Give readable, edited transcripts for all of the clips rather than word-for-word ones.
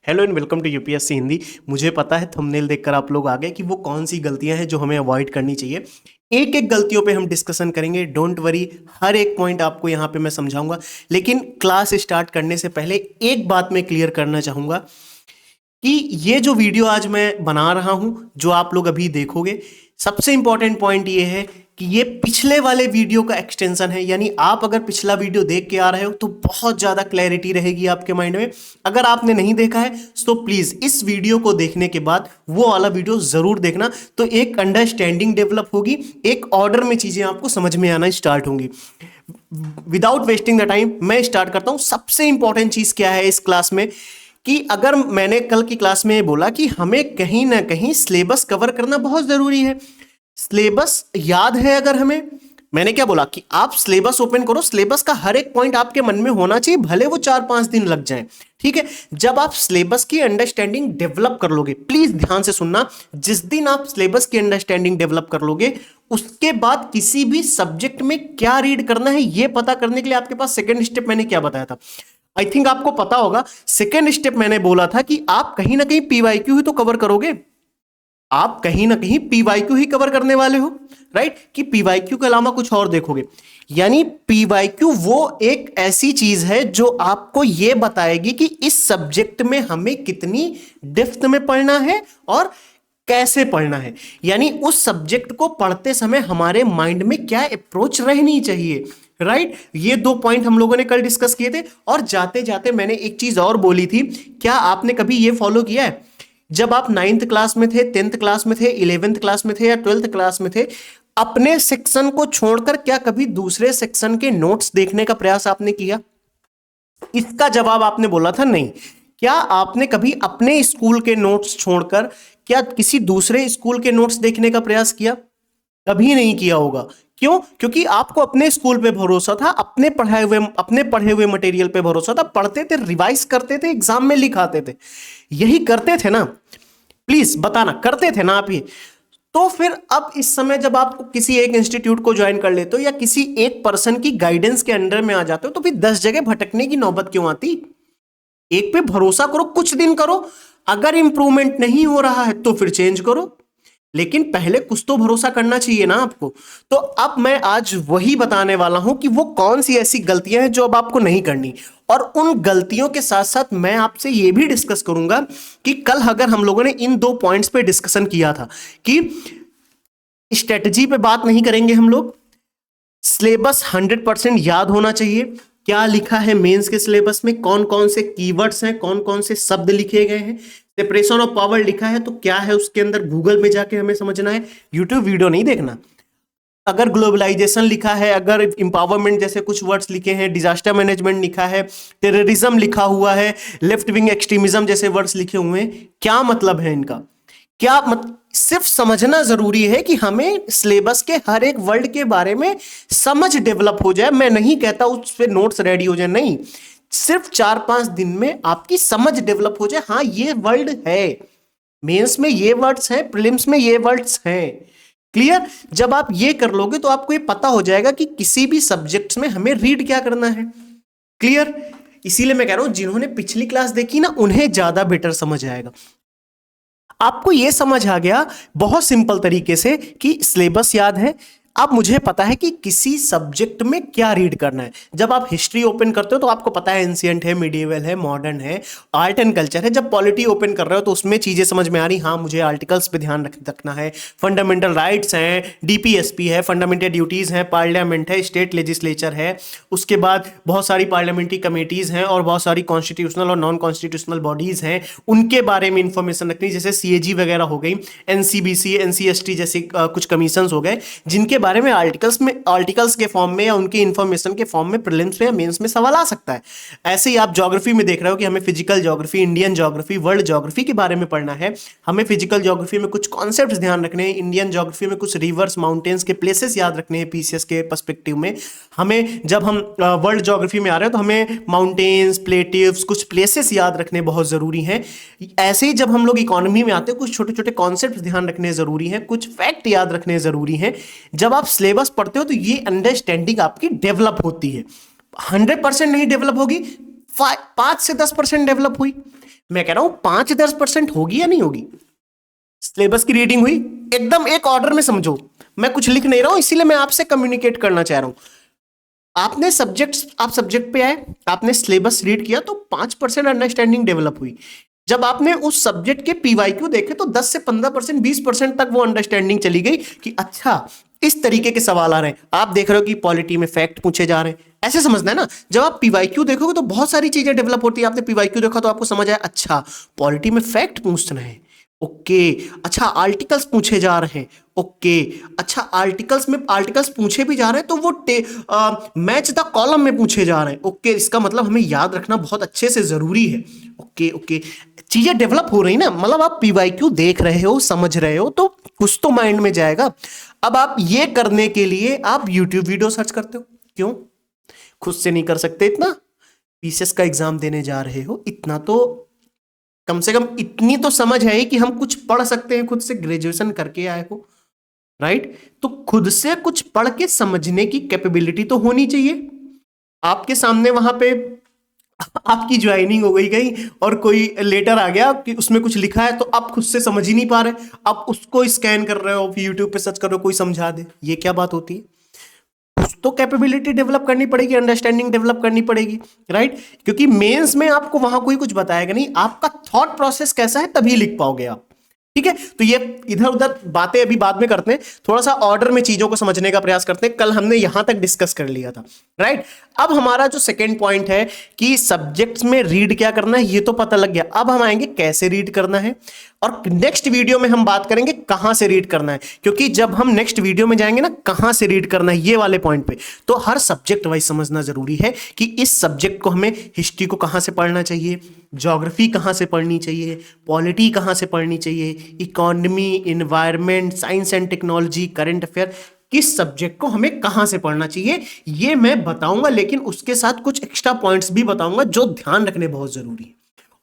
Hello and welcome to UPSC Hindi. मुझे पता है थंबनेल देखकर आप लोग आ गए कि वो कौन सी गलतियां हैं जो हमें अवॉइड करनी चाहिए। एक एक गलतियों पे हम डिस्कशन करेंगे, डोंट वरी। हर एक पॉइंट आपको यहाँ पे मैं समझाऊंगा, लेकिन क्लास स्टार्ट करने से पहले एक बात मैं क्लियर करना चाहूंगा कि ये जो वीडियो आज मैं बना रहा हूं, जो आप लोग अभी देखोगे, सबसे इंपॉर्टेंट पॉइंट ये है कि ये पिछले वाले वीडियो का एक्सटेंशन है। यानी आप अगर पिछला वीडियो देख के आ रहे हो तो बहुत ज़्यादा क्लैरिटी रहेगी आपके माइंड में। अगर आपने नहीं देखा है तो प्लीज़ इस वीडियो को देखने के बाद वो वाला वीडियो ज़रूर देखना, तो एक अंडरस्टैंडिंग डेवलप होगी, एक ऑर्डर में चीज़ें आपको समझ में आना स्टार्ट होंगी। विदाउट वेस्टिंग द टाइम मैं स्टार्ट करता हूँ। सबसे इंपॉर्टेंट चीज़ क्या है इस क्लास में कि अगर मैंने कल की क्लास में बोला कि हमें कहीं ना कहीं सिलेबस कवर करना बहुत जरूरी है, सिलेबस याद है अगर हमें, मैंने क्या बोला कि आप सिलेबस ओपन करो, सिलेबस का हर एक पॉइंट आपके मन में होना चाहिए, भले वो 4-5 दिन लग जाए। ठीक है, जब आप सिलेबस की अंडरस्टैंडिंग डेवलप कर लोगे, प्लीज ध्यान से सुनना, जिस दिन आप सिलेबस की अंडरस्टैंडिंग डेवलप कर लोगे उसके बाद किसी भी सब्जेक्ट में क्या रीड करना है ये पता करने के लिए आपके पास सेकेंड स्टेप मैंने क्या बताया था, आई थिंक आपको पता होगा। सेकेंड स्टेप मैंने बोला था कि आप कहीं ना कहीं पीवाईक्यू ही तो कवर करोगे, आप कहीं ना कहीं पीवाईक्यू ही कवर करने वाले हो, राइट? कि पीवाईक्यू के अलावा कुछ और देखोगे। यानी पीवाईक्यू वो एक ऐसी चीज है जो आपको यह बताएगी कि इस सब्जेक्ट में हमें कितनी डेप्थ में पढ़ना है और कैसे पढ़ना है। यानी उस सब्जेक्ट को पढ़ते समय हमारे माइंड में क्या अप्रोच रहनी चाहिए, राइट? ये 2 पॉइंट हम लोगों ने कल डिस्कस किए थे। और जाते जाते मैंने एक चीज और बोली थी, क्या आपने कभी ये फॉलो किया है? जब आप 9th क्लास में थे, 10th क्लास में थे, 11th क्लास में थे या 12th क्लास में थे, अपने सेक्शन को छोड़कर क्या कभी दूसरे सेक्शन के नोट्स देखने का प्रयास आपने किया? इसका जवाब आपने बोला था नहीं। क्या आपने कभी अपने स्कूल के नोट्स छोड़कर क्या किसी दूसरे स्कूल के नोट्स देखने का प्रयास किया? कभी नहीं किया होगा। क्यों? क्योंकि आपको अपने स्कूल पे भरोसा था, अपने पढ़े हुए मटेरियल पे भरोसा था, पढ़ते थे, रिवाइज करते थे, एग्जाम में लिखाते थे। यही करते थे ना? प्लीज बताना, करते थे ना आप ये? तो फिर अब इस समय जब आप किसी एक इंस्टीट्यूट को ज्वाइन कर लेते हो या किसी एक पर्सन की गाइडेंस के अंडर में आ जाते हो, तो फिर 10 जगह भटकने की नौबत क्यों आती? एक पे भरोसा करो, कुछ दिन करो, अगर इंप्रूवमेंट नहीं हो रहा है तो फिर चेंज करो, लेकिन पहले कुछ तो भरोसा करना चाहिए ना आपको। तो अब मैं आज वही बताने वाला हूं कि वो कौन सी ऐसी गलतियां हैं जो अब आपको नहीं करनी, और उन गलतियों के साथ साथ मैं आपसे ये भी डिस्कस करूंगा कि कल अगर हम लोगों ने इन 2 पॉइंट्स पे डिस्कशन किया था कि स्ट्रेटजी पे बात नहीं करेंगे हम लोग, सिलेबस 100% याद होना चाहिए, क्या लिखा है मेंस के सिलेबस में, कौन कौन से कीवर्ड्स हैं, कौन कौन से शब्द लिखे गए हैं, सेपरेशन ऑफ पावर लिखा है तो क्या है उसके अंदर, गूगल में जाके हमें समझना है, यूट्यूब वीडियो नहीं देखना। अगर ग्लोबलाइजेशन लिखा है, अगर इंपावरमेंट जैसे कुछ वर्ड्स लिखे हैं, डिजास्टर मैनेजमेंट लिखा है, टेररिज्म लिखा हुआ है, लेफ्ट विंग एक्सट्रीमिज्म जैसे वर्ड्स लिखे हुए हैं, क्या मतलब है इनका, क्या सिर्फ समझना जरूरी है कि हमें सिलेबस के हर एक वर्ड के बारे में समझ डेवलप हो जाए। मैं नहीं कहता उस पे नोट्स रेडी हो जाए, नहीं, सिर्फ 4-5 दिन में आपकी समझ डेवलप हो जाए, हाँ ये वर्ड है, मेंस में ये वर्ड्स हैं, प्रीलिम्स में ये वर्ड्स हैं। क्लियर? जब आप ये कर लोगे तो आपको ये पता हो जाएगा कि किसी भी सब्जेक्ट्स में हमें रीड क्या करना है। क्लियर? इसीलिए मैं कह रहा हूं जिन्होंने पिछली क्लास देखी ना उन्हें ज्यादा बेटर समझ आएगा। आपको यह समझ आ गया बहुत सिंपल तरीके से कि सिलेबस याद है, अब मुझे पता है कि किसी सब्जेक्ट में क्या रीड करना है। जब आप हिस्ट्री ओपन करते हो तो आपको पता है एंशिएंट है, मिडिएवल है, मॉडर्न है, आर्ट एंड कल्चर है। जब पॉलिटी ओपन कर रहे हो तो उसमें चीजें समझ में आ रही, हाँ मुझे आर्टिकल्स पे ध्यान रखना है, फंडामेंटल राइट्स हैं, डीपीएसपी है, फंडामेंटल ड्यूटीज हैं, पार्लियामेंट है, स्टेट लेजिस्लेचर है, उसके बाद बहुत सारी पार्लियामेंट्री कमेटीज हैं और बहुत सारी कॉन्स्टिट्यूशनल और नॉन कॉन्स्टिट्यूशनल बॉडीज हैं, उनके बारे में इंफॉर्मेशन रखनी, जैसे सीएजी वगैरह हो गई, एनसीबीसी, एनसीएसटी जैसे कुछ कमीशन हो गए, जिनके बारे में आर्टिकल्स के फॉर्म में या उनके इंफॉर्मेशन के फॉर्म में प्रीलिम्स में या मेंस में सवाल आ सकता है। ऐसे ही आप ज्योग्राफी में देख रहे हो कि हमें physical geography, Indian geography, world geography के बारे में पढ़ना है, हमें फिजिकल ज्योग्राफी में कुछ कॉन्सेप्ट्स ध्यान रखने हैं, इंडियन ज्योग्राफी में कुछ रिवर्स, माउंटेन्स के प्लेसेस याद रखने हैं पीसीएस के पर्सपेक्टिव में। हमें जब हम वर्ल्ड ज्योग्राफी में आ रहे हैं तो हमें माउंटेन्स, प्लेटिव्स, कुछ प्लेसेस याद रखने बहुत जरूरी हैं। ऐसे ही जब हम लोग इकोनॉमी में आते हैं कुछ छोटे छोटे कॉन्सेप्ट्स ध्यान रखने जरूरी हैं, कुछ फैक्ट याद रखने जरूरी हैं। जब आप सिलेबस पढ़ते हो तो ये अंडरस्टैंडिंग आपकी डेवलप होती है। 100% नहीं डेवलप होगी, 5 से 10% डेवलप हुई, मैं कह रहा हूं 5-10% होगी या नहीं होगी? सिलेबस की रीडिंग हुई, एकदम एक ऑर्डर में समझो, मैं कुछ लिख नहीं रहा हूं, इसीलिए मैं आपसे कम्युनिकेट करना चाह रहा हूं। आपने आप सब्जेक्ट पे आए, आपने सिलेबस रीड किया तो 5% अंडरस्टैंडिंग डेवलप हुई। जब आपने उस सब्जेक्ट के पीवाईक्यू देखे तो 10 से 15%, 20% तक वो अंडरस्टैंडिंग चली गई कि अच्छा इस तरीके के सवाल आ रहे हैं। आप देख रहे हो कि पॉलिटी में फैक्ट पूछे जा रहे हैं, ऐसे समझना है ना। जब आप पीवाईक्यू देखोगे तो बहुत सारी चीजें डेवलप होती है। आपने पीवाईक्यू देखा तो आपको समझ आया, अच्छा पॉलिटी में फैक्ट पूछना है, ओके। अच्छा आर्टिकल्स पूछे जा रहे हैं, ओके। अच्छा आर्टिकल्स पूछे भी जा रहे हैं तो वो मैच द कॉलम में पूछे जा रहे हैं, ओके। इसका मतलब हमें याद रखना बहुत अच्छे से जरूरी है, ओके ओके। चीजें डेवलप हो रही ना, मतलब आप पीवाईक्यू देख रहे हो, समझ रहे हो तो कुछ तो माइंड में जाएगा। अब आप ये करने के लिए आप यूट्यूब वीडियो सर्च करते हो, क्यों? खुद से नहीं कर सकते इतना? पीसीएस का एग्जाम देने जा रहे हो, इतना तो कम से कम इतनी तो समझ है कि हम कुछ पढ़ सकते हैं, खुद से ग्रेजुएशन करके आए हो, राइट? तो खुद से कुछ पढ़ के समझने की कैपेबिलिटी तो होनी चाहिए। आपके सामने वहां पे आपकी ज्वाइनिंग हो गई कहीं और कोई लेटर आ गया कि उसमें कुछ लिखा है तो आप खुद से समझ ही नहीं पा रहे, आप उसको स्कैन कर रहे हो, यूट्यूब पे सर्च कर रहे हो, कोई समझा दे, ये क्या बात होती है? कुछ तो कैपेबिलिटी डेवलप करनी पड़ेगी, अंडरस्टैंडिंग डेवलप करनी पड़ेगी, राइट? क्योंकि मेंस में आपको वहां कोई कुछ बताएगा नहीं, आपका थॉट प्रोसेस कैसा है तभी लिख पाओगे आप, ठीक है? तो ये इधर उधर बातें अभी बाद में करते हैं, थोड़ा सा ऑर्डर में चीजों को समझने का प्रयास करते हैं। कल हमने यहां तक डिस्कस कर लिया था, राइट? अब हमारा जो सेकंड पॉइंट है कि सब्जेक्ट्स में रीड क्या करना है, ये तो पता लग गया। अब हम आएंगे कैसे रीड करना है, और नेक्स्ट वीडियो में हम बात करेंगे कहां से रीड करना है। क्योंकि जब हम नेक्स्ट वीडियो में जाएंगे ना कहां से रीड करना है ये वाले पॉइंट पे, तो हर सब्जेक्ट वाइज समझना जरूरी है कि इस सब्जेक्ट को हमें हिस्ट्री को कहां से पढ़ना चाहिए, ज्योग्राफी कहां से पढ़नी चाहिए, पॉलिटी कहां से पढ़नी चाहिए, economy, environment, science and technology, current affair, किस सब्जेक्ट को हमें कहां से पढ़ना चाहिए ये मैं बताऊंगा। लेकिन उसके साथ कुछ एक्स्ट्रा पॉइंट्स भी बताऊंगा जो ध्यान रखने बहुत जरूरी है।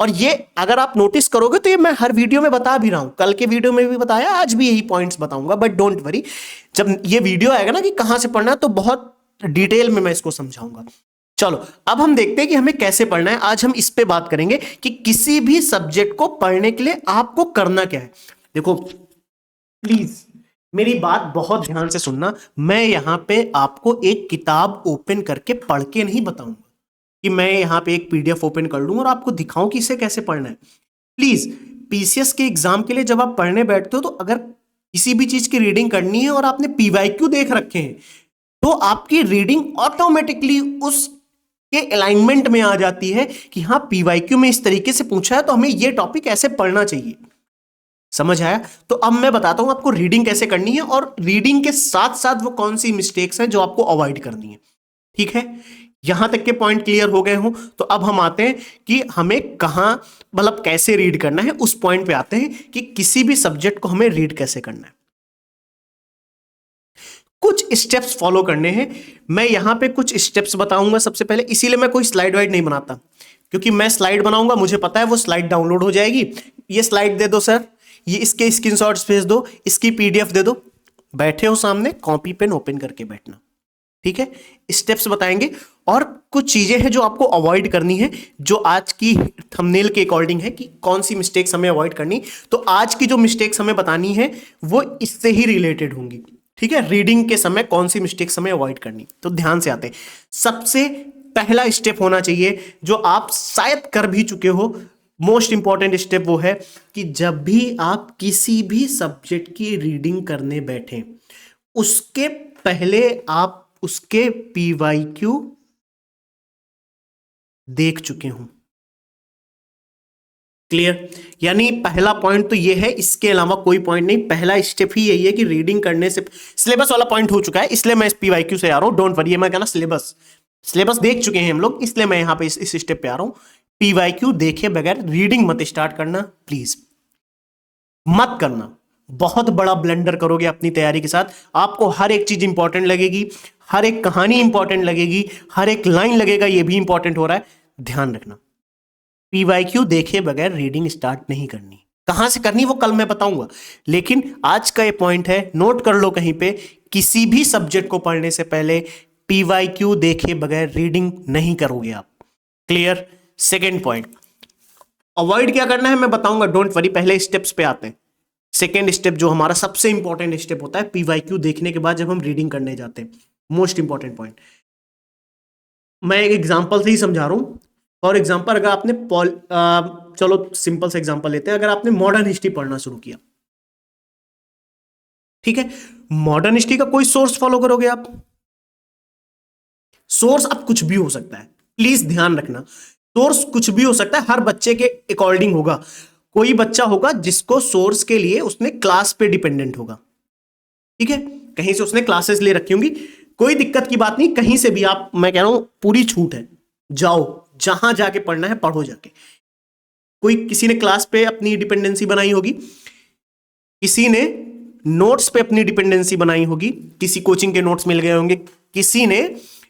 और ये अगर आप नोटिस करोगे तो ये मैं हर वीडियो में बता भी रहा हूं, कल के वीडियो में भी बताया, आज भी यही पॉइंट्स बताऊंगा। बट डोंट वरी, जब ये वीडियो आएगा ना कि कहां से पढ़ना है तो बहुत डिटेल में मैं इसको समझाऊंगा। चलो अब हम देखते हैं कि हमें कैसे पढ़ना है। आज हम इस पे बात करेंगे कि किसी भी सब्जेक्ट को पढ़ने के लिए आपको करना क्या है। देखो प्लीज मेरी बात बहुत ध्यान से सुनना, मैं यहां पे आपको एक किताब ओपन करके पढ़ के नहीं बताऊंगा कि मैं यहां पे एक पीडीएफ ओपन कर लूं और आपको दिखाऊं कि इसे कैसे पढ़ना है। प्लीज पीसीएस के एग्जाम के लिए जब आप पढ़ने बैठते हो तो अगर किसी भी चीज की रीडिंग करनी है और आपने पीवाईक्यू देख रखे हैं तो आपकी रीडिंग ऑटोमेटिकली उस के अलाइनमेंट में आ जाती है कि हाँ पीवाईक्यू में इस तरीके से पूछा है तो हमें ये टॉपिक ऐसे पढ़ना चाहिए। समझ आया? तो अब मैं बताता हूं आपको रीडिंग कैसे करनी है और रीडिंग के साथ साथ वो कौन सी मिस्टेक्स हैं जो आपको अवॉइड करनी है, ठीक है? यहां तक के पॉइंट क्लियर हो गए हो तो अब हम आते हैं कि हमें कहां, मतलब कैसे रीड करना है, उस पॉइंट पे आते हैं कि किसी भी सब्जेक्ट को हमें रीड कैसे करना है। कुछ स्टेप्स फॉलो करने हैं, मैं यहां पे कुछ स्टेप्स बताऊंगा सबसे पहले। इसीलिए मैं कोई स्लाइड वाइड नहीं बनाता, क्योंकि मैं स्लाइड बनाऊंगा मुझे पता है वो स्लाइड डाउनलोड हो जाएगी। ये स्लाइड दे दो सर, ये इसके स्क्रीनशॉट्स भेज दो, इसकी पीडीएफ दे दो, बैठे हो सामने कॉपी पेन ओपन करके बैठना, ठीक है? स्टेप्स बताएंगे और कुछ चीजें हैं जो आपको अवॉइड करनी है, जो आज की थंबनेल के अकॉर्डिंग है कि कौन सी मिस्टेक्स हमें अवॉइड करनी। तो आज की जो मिस्टेक्स हमें बतानी है वो इससे ही रिलेटेड होंगी, ठीक है? रीडिंग के समय कौन सी मिस्टेक्स हमें अवॉइड करनी, तो ध्यान से आते हैं। सबसे पहला स्टेप होना चाहिए जो आप शायद कर भी चुके हो, मोस्ट इंपॉर्टेंट स्टेप वो है कि जब भी आप किसी भी सब्जेक्ट की रीडिंग करने बैठे उसके पहले आप उसके पीवाईक्यू देख चुके हूं। क्लियर? यानी पहला पॉइंट तो ये है, इसके अलावा कोई पॉइंट नहीं। पहला स्टेप ही यही है कि रीडिंग करने से, सिलेबस वाला पॉइंट हो चुका है इसलिए मैं इस पीवाईक्यू से आ रहा हूं, डोंट वरी। मैं कहना सिलेबस देख चुके हैं हम लोग, इसलिए मैं यहां पे इस स्टेप पे आ रहा हूं। पीवाईक्यू देखे बगैर रीडिंग मत स्टार्ट करना, प्लीज मत करना। बहुत बड़ा ब्लंडर करोगे अपनी तैयारी के साथ। आपको हर एक चीज इंपॉर्टेंट लगेगी, हर एक कहानी इंपॉर्टेंट लगेगी, हर एक लाइन लगेगा ये भी इंपॉर्टेंट हो रहा है, ध्यान रखना। पीवाईक्यू देखे बगैर रीडिंग स्टार्ट नहीं करनी। कहां से करनी वो कल मैं बताऊंगा, लेकिन आज का ये पॉइंट है, नोट कर लो कहीं पे, किसी भी सब्जेक्ट को पढ़ने से पहले पीवाईक्यू देखे बगैर रीडिंग नहीं करोगे आप। क्लियर? सेकेंड पॉइंट, अवॉइड क्या करना है मैं बताऊंगा, डोंट वरी। पहले स्टेप्स पे आते हैं। सेकेंड स्टेप जो हमारा सबसे इंपॉर्टेंट स्टेप होता है पीवाईक्यू देखने के बाद जब हम रीडिंग करने जाते हैं, मोस्ट इंपॉर्टेंट पॉइंट। मैं एक एग्जांपल से ही समझा रहा हूं। फॉर एग्जांपल अगर आपने चलो सिंपल से एग्जांपल लेते हैं, अगर आपने मॉडर्न हिस्ट्री पढ़ना शुरू किया, ठीक है, मॉडर्न हिस्ट्री का कोई सोर्स फॉलो करोगे आप? सोर्स अब कुछ भी हो सकता है, प्लीज ध्यान रखना, सोर्स कुछ भी हो सकता है, हर बच्चे के अकॉर्डिंग होगा। कोई बच्चा होगा जिसको सोर्स के लिए उसने क्लास पे डिपेंडेंट होगा, ठीक है, कहीं से उसने क्लासेस ले रखी होंगी, कोई दिक्कत की बात नहीं, कहीं से भी आप, मैं कह रहा हूं पूरी छूट है, जाओ जहां जाके पढ़ना है पढ़ो जाके। कोई किसी ने क्लास पे अपनी डिपेंडेंसी बनाई होगी, किसी ने नोट्स पे अपनी डिपेंडेंसी बनाई होगी, किसी कोचिंग के नोट्स मिल गए होंगे, किसी ने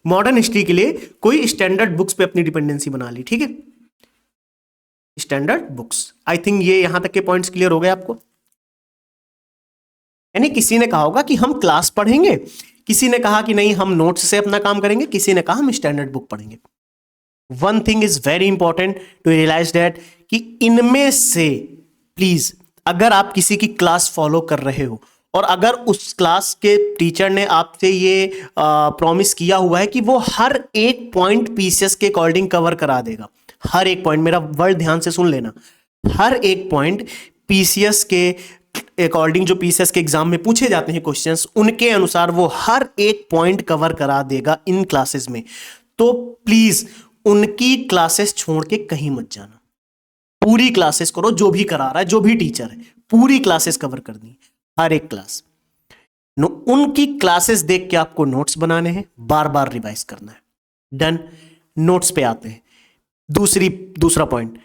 मॉडर्न हिस्ट्री के लिए कोई स्टैंडर्ड बुक्स पे अपनी डिपेंडेंसी बना ली, ठीक है, स्टैंडर्ड बुक्स। आई थिंक ये यहां तक के पॉइंट्स क्लियर हो गए आपको। यानी किसी ने कहा होगा कि हम क्लास पढ़ेंगे, किसी ने कहा कि नहीं हम नोट्स से अपना काम करेंगे, किसी ने कहा हम स्टैंडर्ड बुक पढ़ेंगे। One thing is very important to realise that कि इनमें से प्लीज, अगर आप किसी की क्लास फॉलो कर रहे हो और अगर उस क्लास के टीचर ने आपसे ये प्रॉमिस किया हुआ है कि वो हर एक पॉइंट पीसीएस के अकॉर्डिंग कवर करा देगा, हर एक पॉइंट, मेरा वर्ड ध्यान से सुन लेना, हर एक पॉइंट पीसीएस के अकॉर्डिंग, जो पीसीएस के एग्जाम में पूछे जाते हैं क्वेश्चंस, उनके अनुसार वो हर एक पॉइंट कवर करा देगा इन क्लासेस में। तो प्लीज उनकी क्लासेस छोड़ के कहीं मत जाना, पूरी क्लासेस करो, जो भी करा रहा है, जो भी टीचर है, पूरी क्लासेस कवर करनी है, हर एक क्लास। उनकी क्लासेस देख के आपको नोट्स बनाने हैं, बार बार रिवाइज करना है। डन। नोट्स पे आते हैं। दूसरा पॉइंट,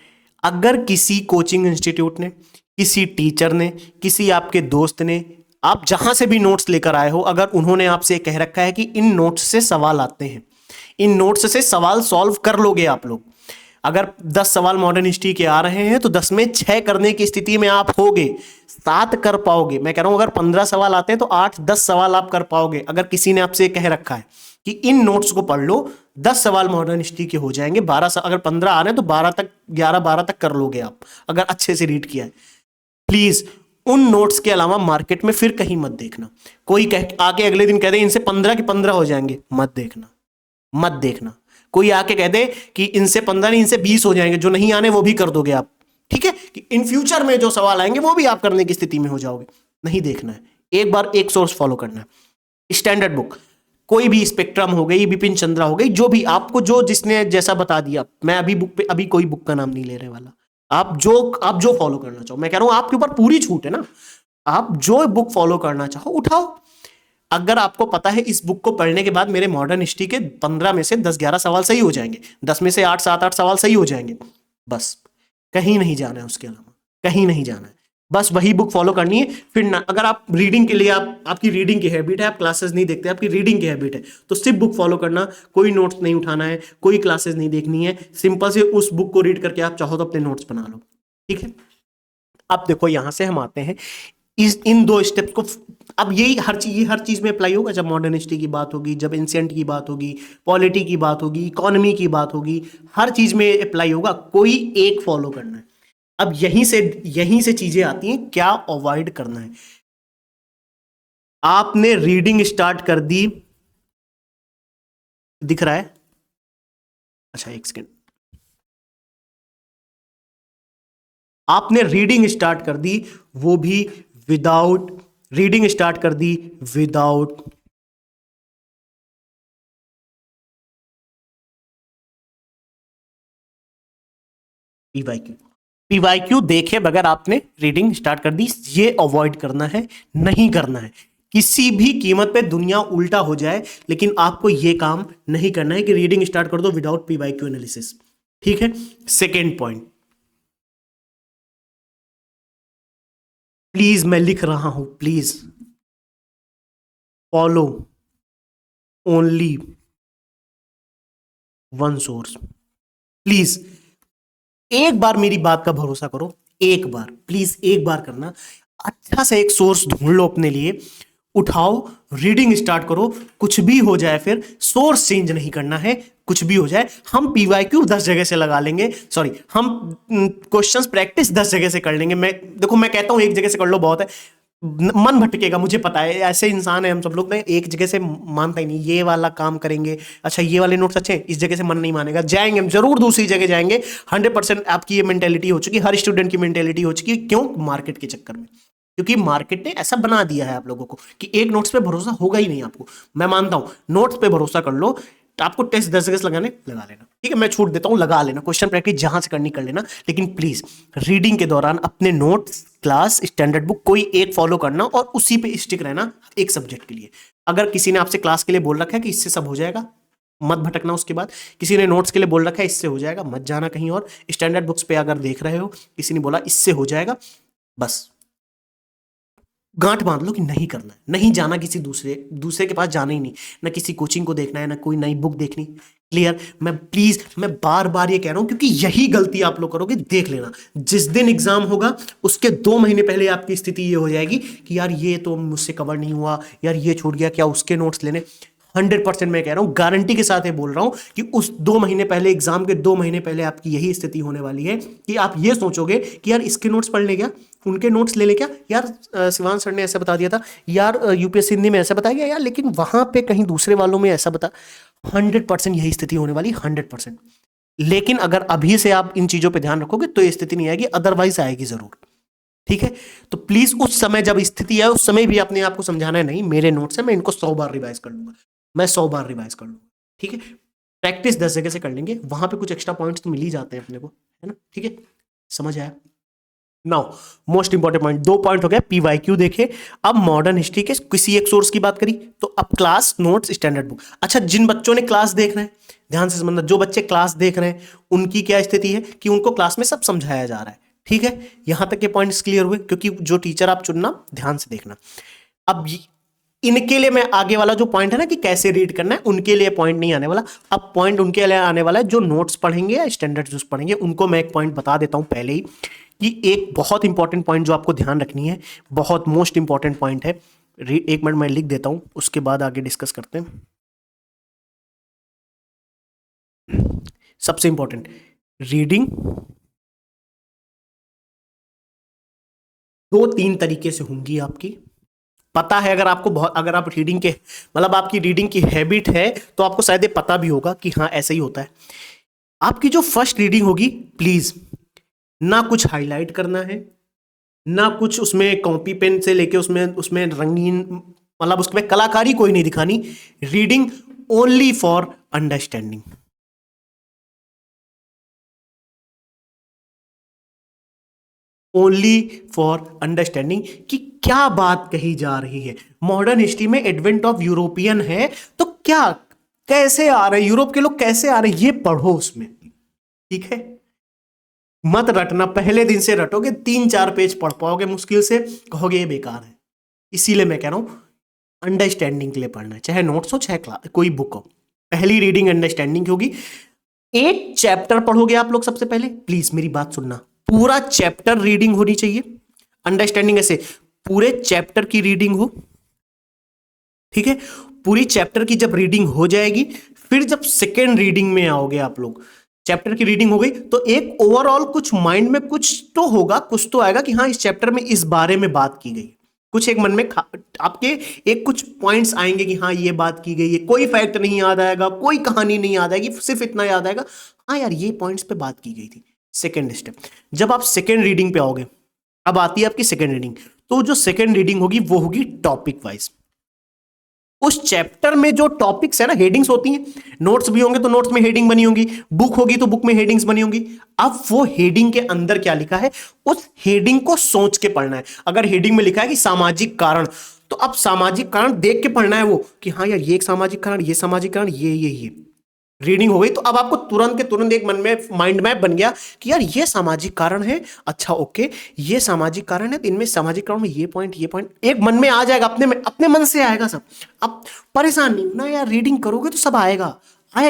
अगर किसी कोचिंग इंस्टीट्यूट ने, किसी टीचर ने, किसी आपके दोस्त ने, आप जहां से भी नोट्स लेकर आए हो, अगर उन्होंने आपसे कह रखा है कि इन नोट्स से सवाल आते हैं, इन नोट्स से सवाल सॉल्व कर लोगे आप लोग, अगर 10 सवाल मॉडर्न हिस्ट्री के आ रहे हैं तो 10 में 6 करने की स्थिति में आप होगे, 7 कर पाओगे। मैं कह रहा हूं अगर 15 सवाल आते हैं तो 8-10 सवाल आप कर पाओगे। अगर किसी ने आपसे कह रखा है कि इन नोट्स को पढ़ लो, 10 सवाल मॉडर्न हिस्ट्री के हो जाएंगे, 12 अगर 15 आ रहे हैं तो 12 तक, 11-12 तक कर लोगे आप, अगर अच्छे से रीड किया है। प्लीज उन नोट्स के अलावा मार्केट में फिर कहीं मत देखना। कोई कह आके अगले दिन कह दे इनसे 15 के 15 हो जाएंगे, मत देखना, मत देखना। कोई आके कह दे कि इनसे 15 नहीं इनसे 20 हो जाएंगे, जो नहीं आने वो भी कर दोगे आप, ठीक है, कि इन फ्यूचर में जो सवाल आएंगे वो भी आप करने की स्थिति में हो जाओगे। नहीं देखना है, एक बार एक सोर्स फॉलो करना है। स्टैंडर्ड बुक, कोई भी स्पेक्ट्रम हो गई, बिपिन चंद्रा हो गई, जो भी आपको जो जिसने जैसा बता दिया, मैं अभी बुक पे अभी कोई बुक का नाम नहीं ले रहे वाला, आप जो फॉलो करना चाहो, मैं कह रहा हूं आपके ऊपर पूरी छूट है ना, आप जो बुक फॉलो करना चाहो उठाओ। अगर आपको पता है इस बुक को पढ़ने के बाद मेरे मॉडर्न हिस्ट्री के 15 में से 10-11 सवाल सही हो जाएंगे, 10 में से 8-7-8 सवाल सही हो जाएंगे, बस कहीं नहीं जाना है, उसके अलावा कहीं नहीं जाना है, बस वही बुक फॉलो करनी है। फिर ना, अगर आप रीडिंग के लिए, आपकी रीडिंग की हैबिट है, आप क्लासेस नहीं देखते, आपकी रीडिंग की हैबिट है, तो सिर्फ बुक फॉलो करना, कोई नोट्स नहीं उठाना है, कोई क्लासेस नहीं देखनी है, सिंपल से उस बुक को रीड करके आप चाहो तो अपने नोट्स बना लो, ठीक है। अब देखो यहां से हम आते हैं इन 2 स्टेप्स को। अब यही हर चीज में अप्लाई होगा, जब मॉडर्न हिस्ट्री की बात होगी, जब एंशिएंट की बात होगी, पॉलिटी की बात होगी, इकोनॉमी की बात होगी, हर चीज में अप्लाई होगा, कोई एक फॉलो करना है। अब यहीं से चीजें आती हैं, क्या अवॉइड करना है। आपने रीडिंग स्टार्ट कर दी, दिख रहा है? अच्छा एक सेकेंड, आपने रीडिंग स्टार्ट कर दी, वो भी विदाउट पीवाईक्यू। पीवाईक्यू देखे बगैर आपने रीडिंग स्टार्ट कर दी, ये अवॉइड करना है, नहीं करना है किसी भी कीमत पे, दुनिया उल्टा हो जाए, लेकिन आपको ये काम नहीं करना है कि रीडिंग स्टार्ट कर दो विदाउट पीवाईक्यू एनालिसिस, ठीक है। सेकेंड पॉइंट, प्लीज मैं लिख रहा हूं, please follow only one source. Please एक बार मेरी बात का भरोसा करो, एक बार प्लीज, एक बार करना, अच्छा से एक सोर्स ढूंढ लो अपने लिए, उठाओ, रीडिंग स्टार्ट करो, कुछ भी हो जाए फिर सोर्स चेंज नहीं करना है, कुछ भी हो जाए हम पीवाईक्यू 10 जगह से लगा लेंगे, सॉरी हम क्वेश्चंस प्रैक्टिस 10 जगह से कर लेंगे। मैं देखो मैं कहता हूं एक जगह से कर लो बहुत है, मन भटकेगा, मुझे पता है, ऐसे इंसान है हम सब लोग, एक जगह से मानता ही नहीं, ये वाला काम करेंगे, अच्छा ये वाले नोट्स अच्छे हैं, इस जगह से मन नहीं मानेगा, जाएंगे हम जरूर दूसरी जगह जाएंगे। 100% आपकी ये मेंटेलिटी हो चुकी, हर स्टूडेंट की मेंटेलिटी हो चुकी, क्यों? मार्केट के चक्कर में, क्योंकि मार्केट ने ऐसा बना दिया है आप लोगों को कि एक नोट्स पे भरोसा होगा ही नहीं आपको। मैं मानता हूं नोट्स पे भरोसा कर लो, तो आपको टेस्ट 10 जगह से लगाने लगा लेना, ठीक है, मैं छूट देता हूं, लगा लेना, क्वेश्चन प्रैक्टिस जहां से करनी कर लेना, लेकिन प्लीज रीडिंग के दौरान अपने नोट्स, क्लास, स्टैंडर्ड बुक कोई एक फॉलो करना और उसी पे स्टिक रहना एक सब्जेक्ट के लिए। अगर किसी ने आपसे क्लास के लिए बोल रखा है कि इससे सब हो जाएगा, मत भटकना। उसके बाद किसी ने नोट्स के लिए बोल रखा है इससे हो जाएगा, मत जाना कहीं और। स्टैंडर्ड बुक्स पे अगर देख रहे हो किसी ने बोला इससे हो जाएगा, बस गांठ बांध लो कि नहीं करना है, नहीं जाना किसी दूसरे के पास, जाना ही नहीं, ना किसी कोचिंग को देखना है, ना कोई नई बुक देखनी। क्लियर? मैं बार बार ये कह रहा हूं क्योंकि यही गलती आप लोग करोगे। देख लेना, जिस दिन एग्जाम होगा उसके 2 महीने पहले आपकी स्थिति ये हो जाएगी कि यार ये तो मुझसे कवर नहीं हुआ, यार ये छूट गया, क्या उसके नोट्स लेने। 100% मैं कह रहा हूं, गारंटी के साथ ये बोल रहा हूं कि उस 2 महीने पहले, एग्जाम के 2 महीने पहले आपकी यही स्थिति होने वाली है कि आप ये सोचोगे कि यार इसके नोट्स पढ़ ले क्या, उनके नोट्स ले ले क्या, यार शिवान सर ने ऐसा बता दिया था, यार यूपीएससी हिंदी में ऐसा बताया गया यार, लेकिन वहां पे कहीं दूसरे वालों में ऐसा बता। 100% यही स्थिति होने वाली, 100%। लेकिन अगर अभी से आप इन चीजों पे ध्यान रखोगे तो ये स्थिति नहीं आएगी, अदरवाइज आएगी जरूर। ठीक है, तो प्लीज उस समय जब स्थिति है उस समय भी अपने आप को समझाना है, नहीं मेरे नोट्स है, मैं इनको 100 बार रिवाइज कर लूंगा, मैं 100 बार रिवाइज कर लूंगा। ठीक है, प्रैक्टिस 10 जगह से कर लेंगे, वहां पे कुछ एक्स्ट्रा पॉइंट्स तो मिल ही जाते हैं अपने को, है ना? ठीक है, समझ आया? Now most important point, 2 point हो गया, पीवाईक्यू देखे। अब मॉडर्न हिस्ट्री के किसी एक सोर्स की बात करी, तो अब क्लास, नोट्स, स्टैंडर्ड बुक। अच्छा, जिन बच्चों ने क्लास देख रहे हैं, ध्यान से समझना, जो बच्चे क्लास देख रहे हैं उनकी क्या स्थिति है कि उनको क्लास में सब समझाया जा रहा है। ठीक है, यहां तक के पॉइंट्स क्लियर हुए, क्योंकि जो टीचर आप चुनना ध्यान से देखना। अब इनके लिए मैं आगे वाला जो पॉइंट है ना कि कैसे रीड करना है, उनके लिए पॉइंट नहीं आने वाला। अब पॉइंट उनके लिए आने वाला है जो नोट्स पढ़ेंगे या स्टैंडर्ड जो पढ़ेंगे, उनको मैं एक पॉइंट बता देता हूं पहले ही कि एक बहुत इंपॉर्टेंट पॉइंट जो आपको ध्यान रखनी है, बहुत मोस्ट इंपॉर्टेंट पॉइंट है। 1 मिनट मैं लिख देता हूं, उसके बाद आगे डिस्कस करते हैं। सबसे इंपॉर्टेंट, रीडिंग 2-3 तरीके से होंगी आपकी। पता है, अगर आपको अगर आप रीडिंग के मतलब आपकी रीडिंग की हैबिट है तो आपको शायद ये पता भी होगा कि हाँ ऐसा ही होता है। आपकी जो फर्स्ट रीडिंग होगी, प्लीज ना कुछ हाईलाइट करना है, ना कुछ उसमें कॉपी पेन से लेके उसमें उसमें रंगीन, मतलब उसमें कलाकारी कोई नहीं दिखानी। Reading only for understanding, only for understanding कि क्या बात कही जा रही है। मॉडर्न हिस्ट्री में एडवेंट ऑफ यूरोपियन है, तो क्या, कैसे आ रहे हैं यूरोप के लोग, कैसे आ रहे हैं, ये पढ़ो उसमें। ठीक है, मत रटना, पहले दिन से रटोगे 3-4 पेज पढ़ पाओगे मुश्किल से, कहोगे ये बेकार है। इसीलिए मैं कह रहा हूं अंडरस्टैंडिंग के लिए पढ़ना है, चाहे नोट्स हो चाहे क्लास कोई बुक हो। पहली रीडिंग अंडरस्टैंडिंग की होगी। एक चैप्टर पढ़ोगे आप लोग सबसे पहले, प्लीज मेरी बात सुनना, पूरा चैप्टर रीडिंग होनी चाहिए। अंडरस्टैंडिंग ऐसे पूरे चैप्टर की रीडिंग हो। ठीक है, पूरी चैप्टर की जब रीडिंग हो जाएगी, फिर जब सेकेंड रीडिंग में आओगे आप लोग, चैप्टर की रीडिंग हो गई तो एक ओवरऑल कुछ माइंड में कुछ तो होगा, कुछ तो आएगा कि हाँ इस चैप्टर में इस बारे में बात की गई, कुछ एक मन में आपके एक कुछ पॉइंट्स आएंगे कि हाँ ये बात की गई है। कोई फैक्ट नहीं याद आएगा, कोई कहानी नहीं याद आएगी, सिर्फ इतना याद आएगा हाँ यार ये पॉइंट्स पे बात की गई थी। सेकेंड स्टेप, जब आप सेकेंड रीडिंग पे आओगे, अब आती है आपकी सेकेंड रीडिंग, तो जो सेकेंड रीडिंग होगी वो होगी टॉपिक वाइज। उस चैप्टर में जो टॉपिक्स है ना, हेडिंग्स होती हैं, नोट्स भी होंगे तो नोट्स में हेडिंग बनी होगी, बुक होगी तो बुक में हेडिंग्स बनी होंगी। अब वो हेडिंग के अंदर क्या लिखा है, उस हेडिंग को सोच के पढ़ना है। अगर हेडिंग में लिखा है कि सामाजिक कारण, तो अब सामाजिक कारण देख के पढ़ना है वो कि हाँ यार ये एक सामाजिक कारण, ये सामाजिक कारण, ये रीडिंग हो गई। तो अब आपको तुरंत के तुरंत एक मन में माइंड मैप बन गया कि यार ये सामाजिक कारण है, अच्छा ओके ये सामाजिक कारण है, तो इनमें सामाजिक कारण में ये पॉइंट एक मन में आ जाएगा, अपने मन से आएगा सब। अब परेशान नहीं होना यार, रीडिंग करोगे तो सब आएगा,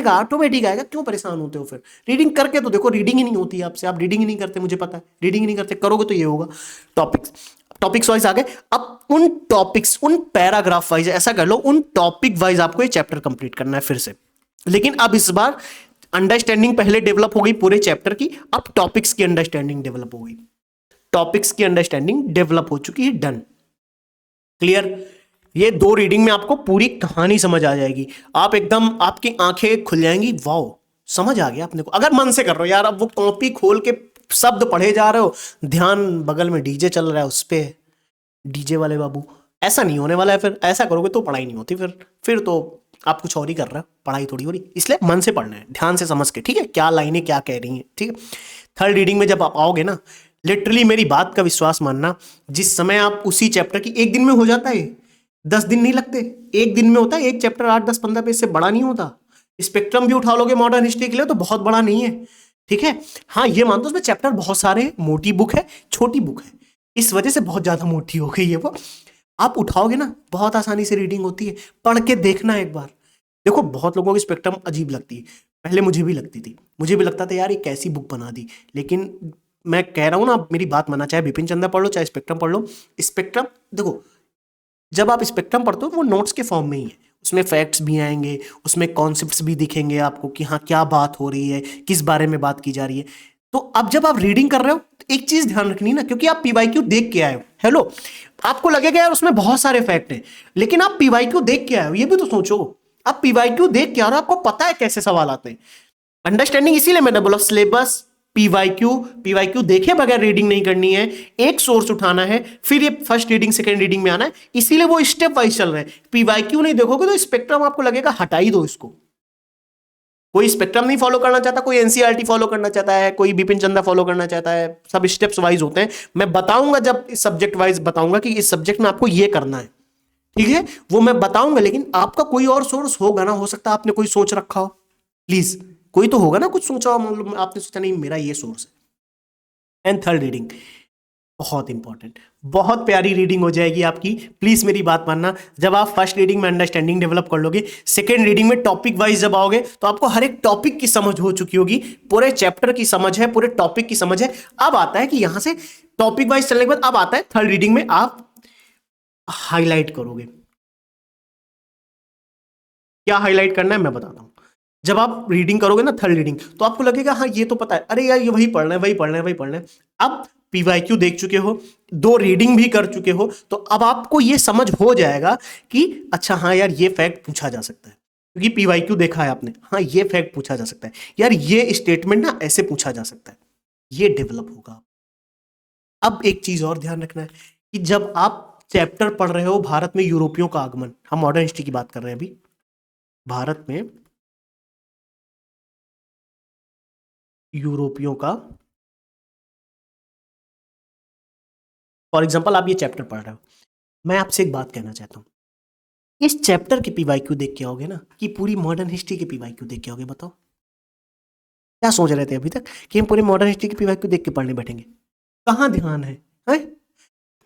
ऑटोमेटिक आएगा, क्यों परेशान होते हो फिर? रीडिंग करके तो देखो, रीडिंग ही नहीं होती आपसे, आप रीडिंग ही नहीं करते, मुझे पता है रीडिंग ही नहीं करते, करोगे तो ये होगा। टॉपिक्स, टॉपिक्स वाइज आ गए। अब उन टॉपिक्स, उन पैराग्राफ वाइज, ऐसा कर लो उन टॉपिक वाइज आपको ये चैप्टर कंप्लीट करना है फिर से। लेकिन अब इस बार अंडरस्टैंडिंग पहले डेवलप हो गई पूरे चैप्टर की, अब टॉपिक्स की अंडरस्टैंडिंग डेवलप हो गई। टॉपिक्स की अंडरस्टैंडिंग डेवलप हो चुकी है, डन, क्लियर। ये 2 रीडिंग में आपको पूरी कहानी समझ आ जाएगी, आप एकदम, आपकी आंखें खुल जाएंगी, वाओ समझ आ गया अपने को। अगर मन से कर रहे हो यार, अब वो कॉपी खोल के शब्द पढ़े जा रहे हो, ध्यान बगल में डीजे चल रहा है उस पे, डीजे वाले बाबू, ऐसा नहीं होने वाला है। फिर ऐसा करोगे तो पढ़ाई नहीं होती, फिर तो आप कुछ और ही कर रहे हो, पढ़ाई थोड़ी हो रही। इसलिए मन से पढ़ना है, ध्यान से समझ के, ठीक है, क्या लाइनें क्या कह रही हैं, ठीक है। थर्ड रीडिंग में जब आप आओगे ना, लिटरली मेरी बात का विश्वास मानना, जिस समय आप उसी चैप्टर की, एक दिन में हो जाता है, 10 दिन नहीं लगते, एक दिन में होता है एक चैप्टर, 8, 10, 15 पेज से बड़ा नहीं होता। स्पेक्ट्रम भी उठा लोगे मॉडर्न हिस्ट्री के लिए तो बहुत बड़ा नहीं है, ठीक है। हाँ ये मान दो उसमें चैप्टर बहुत सारे हैं, मोटी बुक है, छोटी बुक है, इस वजह से बहुत ज्यादा मोटी हो गई है वो। आप उठाओगे ना बहुत आसानी से रीडिंग होती है, पढ़ के देखना एक बार। देखो बहुत लोगों की स्पेक्ट्रम अजीब लगती है, पहले मुझे भी लगती थी, मुझे भी लगता था यार ये कैसी बुक बना दी, लेकिन मैं कह रहा हूं ना, आप मेरी बात माना, चाहे बिपिन चंद्र पढ़ लो चाहे स्पेक्ट्रम पढ़ लो। स्पेक्ट्रम देखो, जब आप स्पेक्ट्रम पढ़ते हो वो नोट्स के फॉर्म में ही है, उसमें फैक्ट्स भी आएंगे, उसमें कॉन्सेप्ट्स भी दिखेंगे आपको कि हाँ क्या बात हो रही है, किस बारे में बात की जा रही है। तो अब जब आप रीडिंग कर रहे हो तो एक चीज ध्यान रखनी ना, क्योंकि आप पीवाईक्यू देख के आए हो, हेलो, आपको लगेगा यार उसमें बहुत सारे फैक्ट हैं, लेकिन आप पीवाईक्यू देख के आए हो, ये भी तो सोचो। आप पीवाईक्यू देख के आ रहे हो, आपको पता है कैसे सवाल आते हैं। अंडरस्टैंडिंग इसीलिए मैंने बोला सिलेबस, पीवाईक्यू, पीवाईक्यू देखे बगैर रीडिंग नहीं करनी है, एक सोर्स उठाना है, फिर ये फर्स्ट रीडिंग सेकंड रीडिंग में आना है, इसीलिए वो स्टेप वाइज चल रहे हैं। पीवाईक्यू नहीं देखोगे तो स्पेक्ट्रम आपको लगेगा हटा ही दो इसको। कोई स्पेक्ट्रम नहीं फॉलो करना चाहता, कोई एनसीईआरटी फॉलो करना चाहता है, कोई बिपिन चंद्र फॉलो करना चाहता है, सब स्टेप्स वाइज होते हैं। मैं बताऊंगा जब इस सब्जेक्ट वाइज बताऊंगा कि इस सब्जेक्ट में आपको ये करना है, ठीक है, वो मैं बताऊंगा। लेकिन आपका कोई और सोर्स होगा ना, हो सकता है आपने कोई सोच रखा हो, प्लीज कोई तो होगा ना, कुछ सोचा हो, मतलब आपने सोचा नहीं मेरा ये सोर्स है। एंड थर्ड रीडिंग बहुत इंपॉर्टेंट, बहुत प्यारी रीडिंग हो जाएगी आपकी, प्लीज मेरी बात मानना। जब आप फर्स्ट रीडिंग में अंडरस्टैंडिंग डेवलप कर लोगे, सेकंड रीडिंग में टॉपिक वाइज जब आओगे तो आपको हर एक टॉपिक की समझ हो चुकी होगी, पूरे चैप्टर की समझ है, पूरे टॉपिक की समझ है। अब आता है कि यहां से टॉपिक वाइज चलने के बाद अब आता है थर्ड रीडिंग में आप हाईलाइट करोगे। क्या हाईलाइट करना है मैं बताता हूं। जब आप रीडिंग करोगे ना थर्ड रीडिंग, तो आपको लगेगा हाँ ये तो पता है, अरे यार ये वही पढ़ना है, वही पढ़ना है, वही पढ़ना है। अब पीवाईक्यू देख चुके हो, 2 रीडिंग भी कर चुके हो, तो अब आपको ये समझ हो जाएगा कि अच्छा हाँ यार ये फैक्ट पूछा जा सकता है, क्योंकि पीवाईक्यू देखा है आपने, हाँ ये फैक्ट पूछा जा सकता है, यार ये स्टेटमेंट ना ऐसे पूछा जा सकता है, ये डेवलप होगा। अब एक चीज और ध्यान रखना है कि जब आप चैप्टर पढ़ रहे हो भारत में यूरोपियों का आगमन, हम मॉडर्न हिस्ट्री की बात कर रहे हैं अभी, भारत में यूरोपियों का, फॉर एग्जांपल आप ये चैप्टर पढ़ रहे हो, मैं आपसे एक बात कहना चाहता हूं, इस चैप्टर के पीवाईक्यू देख के आओगे ना कि पूरी मॉडर्न हिस्ट्री के पीवाईक्यू देख के आओगे? बताओ क्या सोच रहे थे अभी तक कि हम पूरे मॉडर्न हिस्ट्री के पीवाईक्यू देख के पढ़ने बैठेंगे? कहाँ ध्यान है?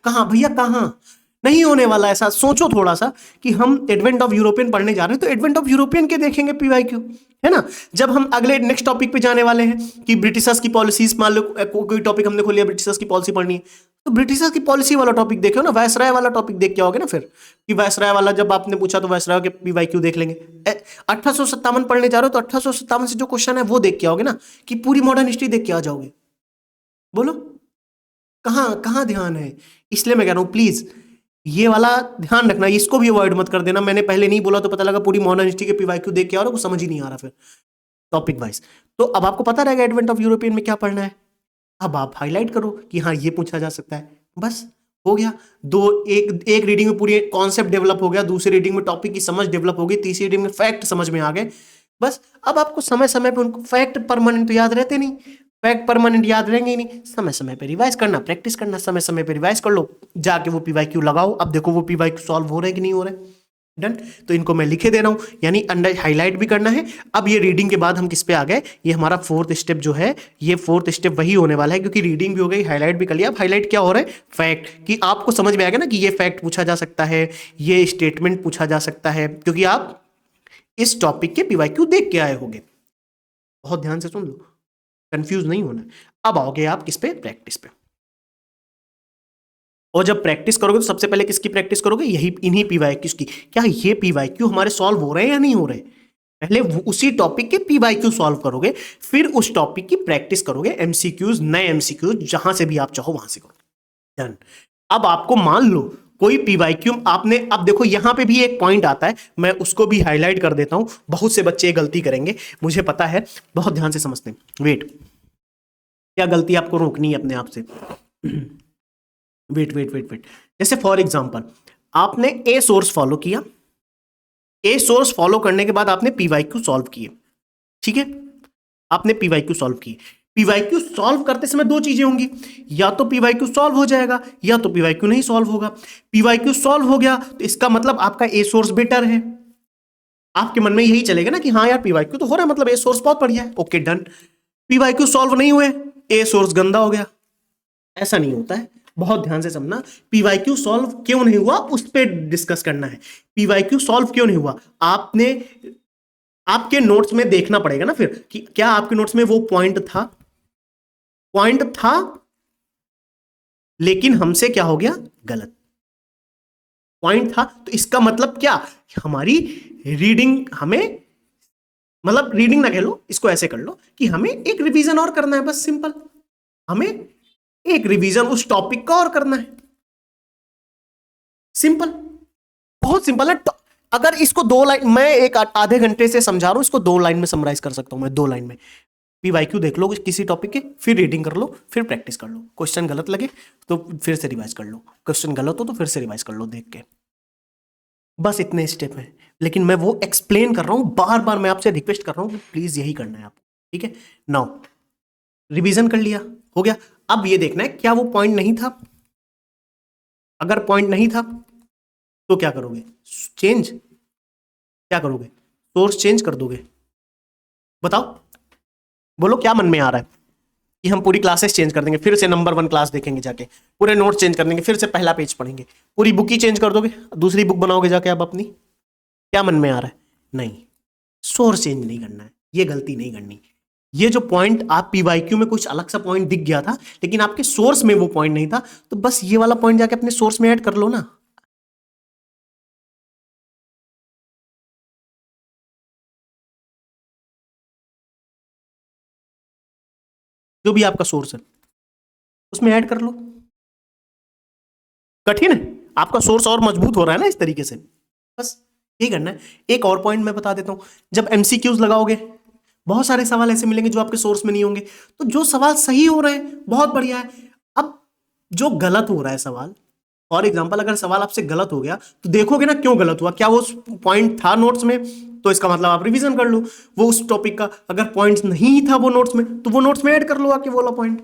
कहाँ भैया, कहाँ? नहीं होने वाला ऐसा। सोचो थोड़ा सा कि हम एडवेंट ऑफ यूरोपियन पढ़ने जा रहे हैं, तो एडवेंट ऑफ यूरोपियन के देखेंगे पीवाईक्यू, है ना। जब हम अगले नेक्स्ट टॉपिक पे जाने वाले हैं कि ब्रिटिशर्स की पॉलिसीज, मान लो कोई टॉपिक हमने खोल लिया, ब्रिटिशर्स की पॉलिसी पढ़नी है, तो ब्रिटिशर्स की पॉलिसी वाला टॉपिक देखो ना, वायसराय वाला टॉपिक देख के आओगे ना फिर, कि वायसराय वाला जब आपने पूछा तो वायसराय के पीवाईक्यू देख लेंगे। 1857 पढ़ने जा रहे हो तो 1857 से जो क्वेश्चन है वो देख के आओगे ना, कि पूरी मॉडर्न हिस्ट्री देख के आ जाओगे? बोलो कहाँ कहाँ ध्यान है? इसलिए मैं कह रहा हूं प्लीज ये वाला ध्यान रखना, इसको भी अवॉइड मत कर देना। मैंने पहले नहीं बोला तो पता लगा पूरी मॉडर्न हिस्ट्री के पीवाईक्यू देख के आ रहा, कुछ समझ ही नहीं आ रहा फिर टॉपिक वाइज। तो अब आपको पता रहेगा एडवेंट ऑफ यूरोपियन में क्या पढ़ना है। अब आप हाईलाइट करो कि हाँ ये पूछा जा सकता है, बस हो गया। एक रीडिंग में पूरी कॉन्सेप्ट डेवलप हो गया, दूसरी रीडिंग में टॉपिक की समझ डेवलप हो गई, तीसरी रीडिंग में फैक्ट समझ में आ गए। बस अब आपको समय समय पे उनको, फैक्ट परमानेंट तो याद रहते नहीं, फैक्ट परमानेंट याद रहेंगे ही नहीं, समय समय पे रिवाइज करना, प्रैक्टिस करना, समय समय पे रिवाइज कर लो, जाके वो पीवाईक्यू लगाओ। अब देखो वो पीवाईक्यू सॉल्व हो रहे हैं कि नहीं हो रहे। डन। तो इनको मैं लिखे दे रहा हूं, यानी अंडर हाईलाइट भी करना है। अब ये रीडिंग के बाद हम किस पे आ गए, ये हमारा फोर्थ स्टेप जो है, ये फोर्थ स्टेप वही होने वाला है, क्योंकि रीडिंग भी हो गई, हाईलाइट भी कर लिया। अब हाईलाइट क्या हो रहा है, फैक्ट, कि आपको समझ में आ गया ना कि ये फैक्ट पूछा जा सकता है, ये स्टेटमेंट पूछा जा सकता है, क्योंकि आप इस टॉपिक के पीवाईक्यू देख के आए होंगे। बहुत ध्यान से सुन लो, कंफ्यूज नहीं होना। अब आओगे आप किस पे, प्रैक्टिस पे। और जब प्रैक्टिस करोगे तो सबसे पहले किसकी प्रैक्टिस करोगे, यही इन्हीं पीवाईक्यूज की। क्या ये पीवाईक्यू हमारे सॉल्व हो रहे हैं या नहीं हो रहे? पहले उसी टॉपिक के पीवाईक्यू सॉल्व करोगे, फिर उस टॉपिक की प्रैक्टिस करोगे, एमसीक्यूज, नए एमसीक्यूज जहां से भी आप चाहो वहां से करो। डन। अब आपको मान लो कोई पीवाईक्यू आपने, अब देखो यहां पे भी एक पॉइंट आता है, मैं उसको भी हाईलाइट कर देता हूं, बहुत से बच्चे गलती करेंगे, मुझे पता है, बहुत ध्यान से समझते हैं। वेट, क्या गलती आपको रोकनी है अपने आप से? वेट वेट वेट वेट, जैसे फॉर एग्जांपल आपने ए सोर्स फॉलो किया, ए सोर्स फॉलो करने के बाद आपने पीवाईक्यू सॉल्व किए, ठीक है, आपने पीवाईक्यू सॉल्व किए। पीवाईक्यू सॉल्व करते समय दो चीजें होंगी, या तो पीवाईक्यू सॉल्व हो जाएगा या तो पीवाईक्यू नहीं सॉल्व होगा। पीवाईक्यू सॉल्व हो गया तो इसका मतलब आपका ए सोर्स बेटर है, आपके मन में यही चलेगा ना कि हाँ यार पीवाईक्यू तो हो रहा है, मतलब ए सोर्स बहुत बढ़िया है, ओके डन। पीवाईक्यू सॉल्व नहीं हुए, ए सोर्स गंदा हो गया, ऐसा नहीं होता है, बहुत ध्यान से समझना। पीवाईक्यू सॉल्व क्यों नहीं हुआ उस पर डिस्कस करना है। पीवाईक्यू सॉल्व क्यों नहीं हुआ, आपने आपके नोट्स में देखना पड़ेगा ना फिर कि क्या आपके नोट्स में वो पॉइंट था, पॉइंट था लेकिन हमसे क्या हो गया, गलत पॉइंट था, तो इसका मतलब क्या, हमारी रीडिंग हमें, मतलब रीडिंग ना कह लो, इसको ऐसे कर लो कि हमें एक रिवीजन और करना है, बस सिंपल, हमें एक रिवीजन उस टॉपिक का और करना है, सिंपल, बहुत सिंपल है। अगर इसको दो लाइन, मैं एक आधे घंटे से समझा रहा हूं, इसको दो लाइन में समराइज कर सकता हूं मैं, दो लाइन में। पीवाईक्यू देख लो किसी टॉपिक के, फिर रीडिंग कर लो, फिर प्रैक्टिस कर लो, क्वेश्चन गलत लगे तो फिर से रिवाइज कर लो, क्वेश्चन गलत हो तो फिर से रिवाइज कर लो देख के, बस इतने स्टेप हैं। लेकिन मैं वो एक्सप्लेन कर रहा हूं, बार बार मैं आपसे रिक्वेस्ट कर रहा हूं कि प्लीज यही करना है आपको, ठीक है। नाउ रिवीजन कर लिया, हो गया। अब ये देखना है क्या वो पॉइंट नहीं था, अगर पॉइंट नहीं था तो क्या करोगे, चेंज, क्या करोगे, सोर्स चेंज कर दोगे, बताओ, बोलो क्या मन में आ रहा है कि हम पूरी क्लासेस चेंज कर देंगे, फिर से नंबर वन क्लास देखेंगे जाके, पूरे नोट चेंज कर देंगे, फिर से पहला पेज पढ़ेंगे, पूरी बुक ही चेंज कर दोगे, दूसरी बुक बनाओगे जाके आप अपनी, क्या मन में आ रहा है? नहीं, सोर्स चेंज नहीं करना है, ये गलती नहीं करनी। ये जो पॉइंट आप पीवाईक्यू में कुछ अलग सा पॉइंट दिख गया था लेकिन आपके सोर्स में वो पॉइंट नहीं था, तो बस ये वाला पॉइंट जाके अपने सोर्स में ऐड कर लो ना। जो भी आपका सोर्स है उसमें ऐड कर लो, कठिन है, आपका सोर्स और मजबूत हो रहा है ना इस तरीके से, बस यही करना है। एक और पॉइंट मैं बता देता हूं, जब एमसीक्यूज लगाओगे बहुत सारे सवाल ऐसे मिलेंगे जो आपके सोर्स में नहीं होंगे, तो जो सवाल सही हो रहे हैं बहुत बढ़िया है, अब जो गलत हो रहा है सवाल, फॉर एग्जाम्पल अगर सवाल आपसे गलत हो गया तो देखोगे ना क्यों गलत हुआ, क्या वो पॉइंट था नोट्स में, तो इसका मतलब आप रिवीजन कर लो वो उस टॉपिक का, अगर पॉइंट नहीं था वो नोट्स में तो वो नोट्स में ऐड कर लो आके वो वाला पॉइंट,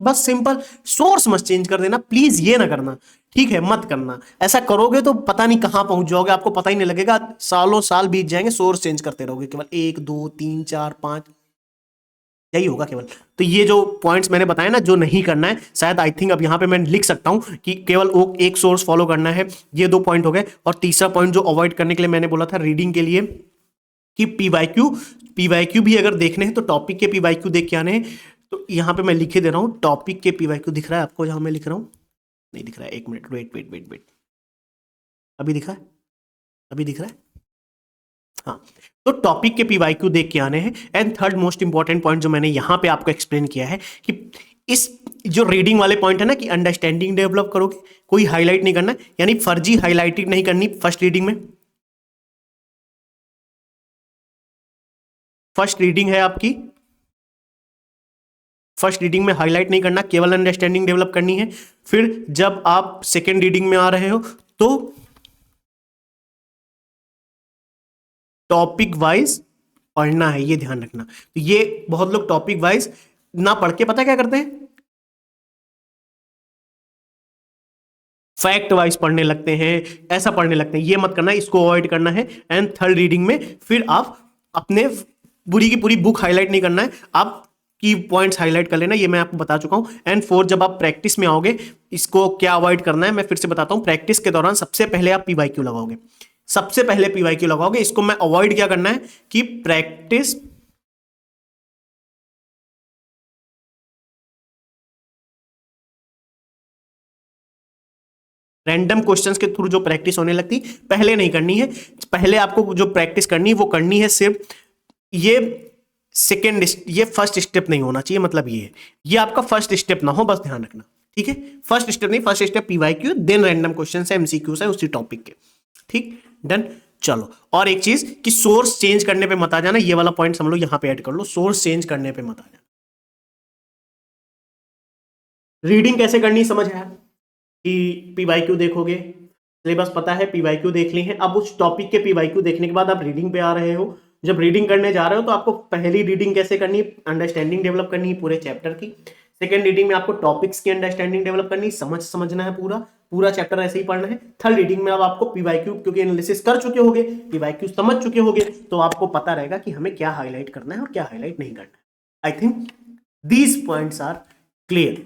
बस सिंपल। सोर्स मत चेंज कर देना प्लीज, ये ना करना, ठीक है, मत करना, ऐसा करोगे तो पता नहीं कहां पहुंच जाओगे, आपको पता ही नहीं लगेगा, सालों साल बीत जाएंगे, सोर्स चेंज करते रहोगे, केवल एक दो तीन चार पांच, यही होगा केवल। तो ये जो पॉइंट्स मैंने बताया ना जो नहीं करना है, शायद आई थिंक अब यहां पे मैं लिख सकता हूं कि केवल वो एक सोर्स फॉलो करना है, ये दो पॉइंट हो गए। और तीसरा पॉइंट जो अवॉइड करने के लिए मैंने बोला था रीडिंग के लिए, कि पीवाईक्यू, पीवाईक्यू भी अगर देखने हैं तो टॉपिक के पीवाईक्यू देख के आने हैं, तो यहां पे मैं लिखे दे रहा हूं, टॉपिक के पीवाईक्यू दिख रहा है आपको जहां मैं लिख रहा हूं, नहीं दिख रहा है, एक मिनट, वेट वेट वेट वेट, अभी दिखा है, अभी दिख रहा है, हाँ। तो टॉपिक के पीवाईक्यू देख के आने हैं। And third most important point जो मैंने यहां पे आपको एक्सप्लेन किया है कि इस जो रीडिंग वाले पॉइंट है ना कि अंडरस्टैंडिंग डेवलप करोगे, कोई हाईलाइट नहीं करना, यानी फर्जी हाईलाइटिंग नहीं करनी फर्स्ट रीडिंग में। फर्स्ट रीडिंग है आपकी, फर्स्ट रीडिंग में हाईलाइट नहीं करना, केवल अंडरस्टैंडिंग डेवलप करनी है। फिर जब आप सेकेंड रीडिंग में आ रहे हो तो टॉपिक वाइज पढ़ना है, ये ध्यान रखना। तो ये बहुत लोग टॉपिक वाइज ना पढ़ के पता क्या करते हैं, फैक्ट वाइज पढ़ने लगते हैं, ऐसा पढ़ने लगते हैं, ये मत करना, इसको अवॉइड करना है। एंड थर्ड रीडिंग में फिर आप अपने पूरी की पूरी बुक हाईलाइट नहीं करना है, आप की पॉइंट्स हाईलाइट कर लेना, ये मैं आपको बता चुका हूं। एंड फोर्थ, जब आप प्रैक्टिस में आओगे, इसको क्या अवॉइड करना है मैं फिर से बताता हूं, प्रैक्टिस के दौरान सबसे पहले आप पीवाईक्यू लगाओगे, सबसे पहले पीवाईक्यू लगाओगे, इसको मैं अवॉइड क्या करना है कि प्रैक्टिस रैंडम क्वेश्चंस के थ्रू जो प्रैक्टिस होने लगती पहले नहीं करनी है। पहले आपको जो प्रैक्टिस करनी है वो करनी है सिर्फ ये सेकेंड, ये फर्स्ट स्टेप नहीं होना चाहिए, मतलब ये है, ये आपका फर्स्ट स्टेप ना हो, बस ध्यान रखना, ठीक है। फर्स्ट स्टेप नहीं, first step PYQ, then random question है, एमसीक्यू है उसी टॉपिक के, ठीक, डन। चलो, और एक चीज कि सोर्स चेंज करने पे मत आ जाना, ये वाला पॉइंट समझ लो, यहां पे ऐड कर लो, सोर्स चेंज करने पे मत आ जाना। रीडिंग कैसे करनी समझ आया कि पीवाईक्यू देखोगे, सिलेबस पता है, पीवाईक्यू देख ली है, अब उस टॉपिक के पीवाईक्यू देखने के बाद आप रीडिंग पे आ रहे हो। जब रीडिंग करने जा रहे हो तो आपको पहली रीडिंग कैसे करनी है, अंडरस्टैंडिंग डेवलप करनी है पूरे चैप्टर की। सेकंड रीडिंग में आपको टॉपिक्स की अंडरस्टैंडिंग डेवलप करनी है, समझना है, पूरा पूरा चैप्टर ऐसे ही पढ़ना है। थर्ड रीडिंग में अब आपको पीवाईक्यू, क्योंकि एनालिसिस कर चुके होगे, पीवाईक्यू समझ चुके होगे, तो आपको पता रहेगा कि हमें क्या हाईलाइट करना है और क्या हाईलाइट नहीं करना है। I think these points are clear.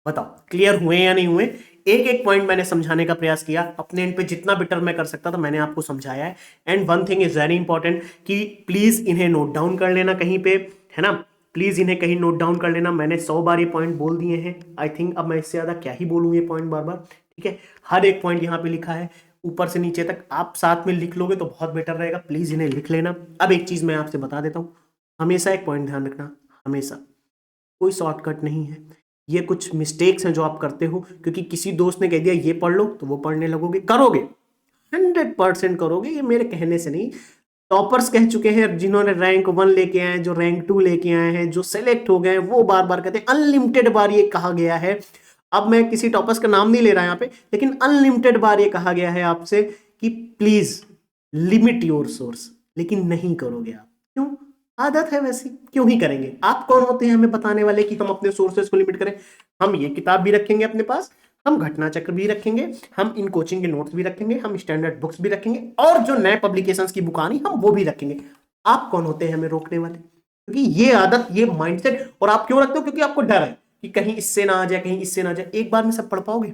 बताओ क्लियर हुए या नहीं हुए। एक एक पॉइंट मैंने समझाने का प्रयास किया, अपने एंड पे जितना बेटर मैं कर सकता था मैंने आपको समझाया है। And one thing is very important कि प्लीज इन्हें नोट डाउन कर लेना कहीं पे, है ना, प्लीज इन्हें कहीं नोट डाउन कर लेना। मैंने 100 बार ये पॉइंट बोल दिए हैं, आई थिंक अब मैं इससे ज्यादा क्या ही बोलूं ये पॉइंट बार बार, ठीक है। हर एक पॉइंट यहाँ पे लिखा है ऊपर से नीचे तक, आप साथ में लिख लोगे तो बहुत बेटर रहेगा, प्लीज इन्हें लिख लेना। अब एक चीज मैं आपसे बता देता हूं, हमेशा एक पॉइंट ध्यान रखना, हमेशा कोई शॉर्टकट नहीं है। ये कुछ मिस्टेक्स हैं जो आप करते हो, क्योंकि किसी दोस्त ने कह दिया ये पढ़ लो तो वो पढ़ने लगोगे, करोगे 100% करोगे, ये मेरे कहने से नहीं। टॉपर्स कह चुके हैं, जिन्होंने रैंक 1 लेके आए हैं, जो रैंक 2 लेके आए हैं, जो सेलेक्ट हो गए हैं, वो बार बार कहते हैं, अनलिमिटेड बार ये कहा गया है। अब मैं किसी टॉपर्स का नाम नहीं ले रहा यहाँ पे, लेकिन अनलिमिटेड बार ये कहा गया है आपसे कि प्लीज लिमिट योर सोर्स, लेकिन नहीं करोगे आप। क्यों? आदत है वैसी, क्यों ही करेंगे। आप कौन होते हैं हमें बताने वाले कि हम अपने सोर्सेस को लिमिट करें। हम ये किताब भी रखेंगे अपने पास, हम घटना चक्र भी रखेंगे, हम इन कोचिंग के नोट्स भी रखेंगे, हम स्टैंडर्ड बुक्स भी रखेंगे, और जो नए पब्लिकेशंस की बुक आनी हम वो भी रखेंगे। आप कौन होते हैं हमें रोकने वाले? क्योंकि ये आदत, ये माइंडसेट, और आप क्यों रखते हो? क्योंकि आपको डर है कि कहीं इससे ना आ जाए, कहीं इससे ना आ जाए। एक बार में सब पढ़ पाओगे?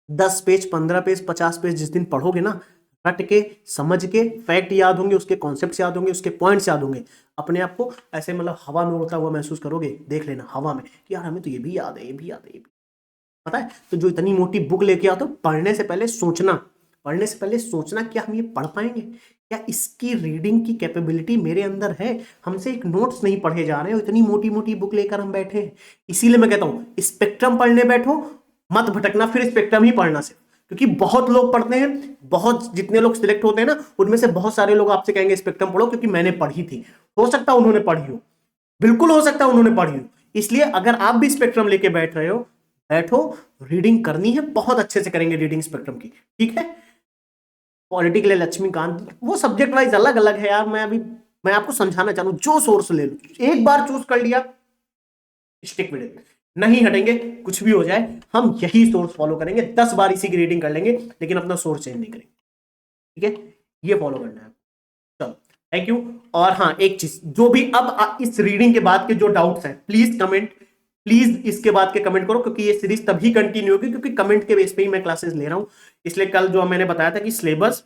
10 पेज, 15 पेज, 50 पेज जिस दिन पढ़ोगे ना, रट के, समझ के, फैक्ट याद होंगे, उसके कॉन्सेप्ट याद होंगे, उसके पॉइंट्स याद होंगे, अपने आप को ऐसे मतलब हवा में उड़ता हुआ महसूस करोगे। देख लेना हवा में कि यार हमें तो ये भी याद है, ये भी याद है, ये भी पता है। तो जो इतनी मोटी बुक लेके आओ तो पढ़ने से पहले सोचना, पढ़ने से पहले सोचना क्या हम ये पढ़ पाएंगे, क्या इसकी रीडिंग की कैपेबिलिटी मेरे अंदर है। हमसे एक नोट्स नहीं पढ़े जा रहे हो, इतनी मोटी मोटी बुक लेकर हम बैठे हैं। इसीलिए मैं कहता हूं स्पेक्ट्रम पढ़ने बैठो, मत भटकना फिर स्पेक्ट्रम ही पढ़ना से, क्योंकि बहुत लोग पढ़ते हैं, बहुत जितने लोग सिलेक्ट होते हैं ना, उनमें से बहुत सारे लोग आपसे कहेंगे स्पेक्ट्रम पढ़ो क्योंकि मैंने पढ़ी थी। हो सकता है उन्होंने पढ़ी हो, बिल्कुल हो सकता है उन्होंने पढ़ी हो। इसलिए अगर आप भी स्पेक्ट्रम लेके बैठ रहे हो, बैठो, रीडिंग करनी है, बहुत अच्छे से करेंगे रीडिंग स्पेक्ट्रम की, ठीक है। पॉलिटी के लिए लक्ष्मीकांत, वो सब्जेक्ट वाइज अलग अलग है यार। मैं आपको समझाना चाह रहा हूं, जो सोर्स ले लो, एक बार चूज कर लिया, स्टिक विद इट, नहीं हटेंगे। कुछ भी हो जाए हम यही सोर्स फॉलो करेंगे, 10 बार इसी की रीडिंग कर लेंगे, लेकिन अपना सोर्स चेंज नहीं करेंगे, ठीक है। ये फॉलो करना है, चलो, थैंक यू। और हाँ, एक चीज, जो भी अब इस रीडिंग के बाद के जो डाउट्स हैं, प्लीज कमेंट, प्लीज इसके बाद के कमेंट करो, क्योंकि ये सीरीज तभी कंटिन्यू होगी क्योंकि कमेंट के बेस पे ही मैं क्लासेस ले रहा हूं। इसलिए कल जो मैंने बताया था कि सिलेबस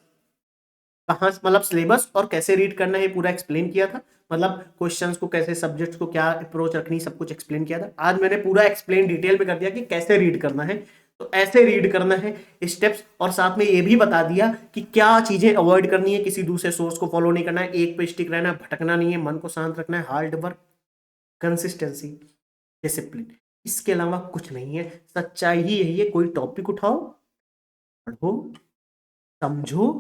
कहाँ, मतलब सिलेबस और कैसे रीड करना है पूरा एक्सप्लेन किया था, मतलब क्वेश्चंस को कैसे, सब्जेक्ट्स को क्या अप्रोच रखनी, सब कुछ एक्सप्लेन किया था। आज मैंने पूरा एक्सप्लेन डिटेल में कर दिया कि कैसे रीड करना है। तो ऐसे रीड करना है स्टेप्स, और साथ में ये भी बता दिया कि क्या चीजें अवॉइड करनी है, किसी दूसरे सोर्स को फॉलो नहीं करना है, एक पे स्टिक रहना है, भटकना नहीं है, मन को शांत रखना है, हार्ड वर्क, कंसिस्टेंसी, डिसिप्लिन, इसके अलावा कुछ नहीं है। सच्चाई ही यही है, कोई टॉपिक उठाओ, पढ़ो, समझो,